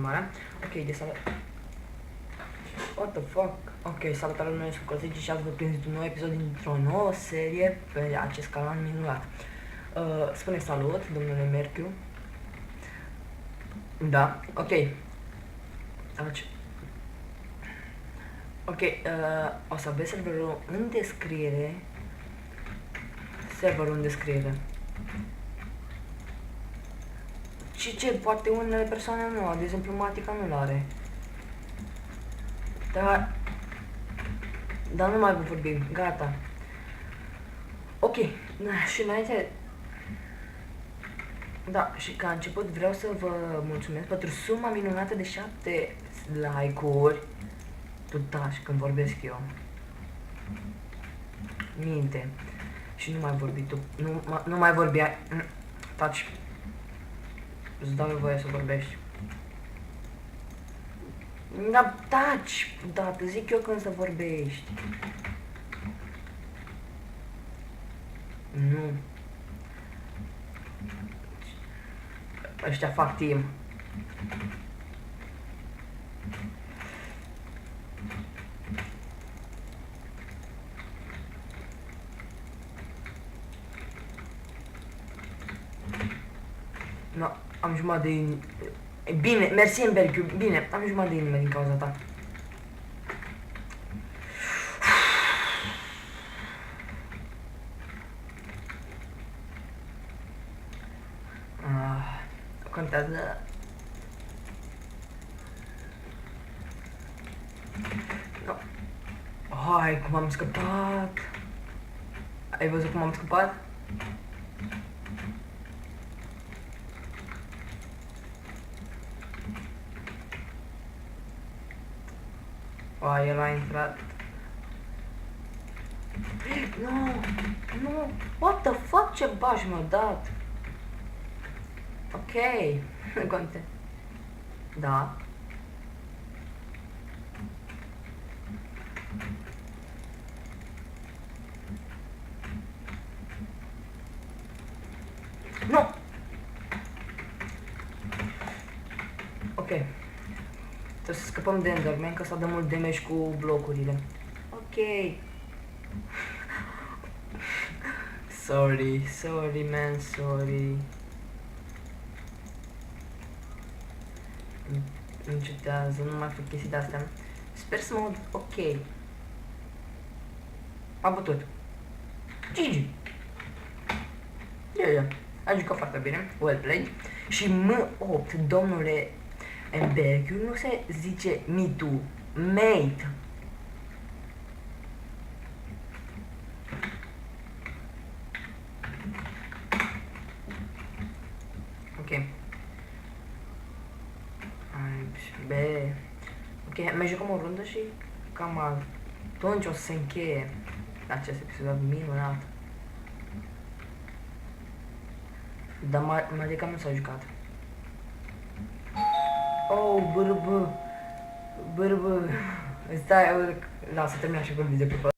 filmarea. Ok, de salut. What the fuck? Ok, salutare lumea, sunt Cosici și azi vă prins un nou episod dintr-o nouă serie pe acest canal minunat. Spune salut, domnule Merchiu. Da, ok. Ok, o să aveți serverul în descriere. Serverul în descriere. Și ce, poate unele persoane nu au, de exemplu Matica nu l-are. Dar nu mai vorbim, gata. Ok, și înainte... Da, și ca început vreau să vă mulțumesc pentru suma minunată de 7 like-uri. Tu taci când vorbesc eu. Minte. Și nu mai vorbi tu. Nu mai vorbi. Taci. Îți dau voie să vorbești. Da, taci. Da, te zic eu când să vorbești. Nu. Ăștia fac timp. No, am jumătate de inimă. Bine, mersi în Berchiu, bine, am jumătate de inimă din cauza ta. Contează. No. Hai, cum am scăpat. Ai văzut cum am scăpat? El a intrat. Nu, nu, what the fuck, ce baș mi-a dat? Ok, nu conte. Da. Nu! Ok. Trebuie să scăpăm de Enderman, că s-a dat mult damage cu blocurile. Ok. Sorry man, sorry. Nu ciutează, nu mai fac chestii de-astea. Sper să mă aud ok. A bătut. Gigi. Yeah. A jucat foarte bine, well played. Și M8, domnule Emberchiu, nu se zice me too, mate. Ok. Bine. Ok, mai jucăm o rundă și cam atunci o să se încheie acest episod minunat. Dar Marica nu s-a jucat. Oh, bârbă. Stai, lasă, termina și cu video clipul.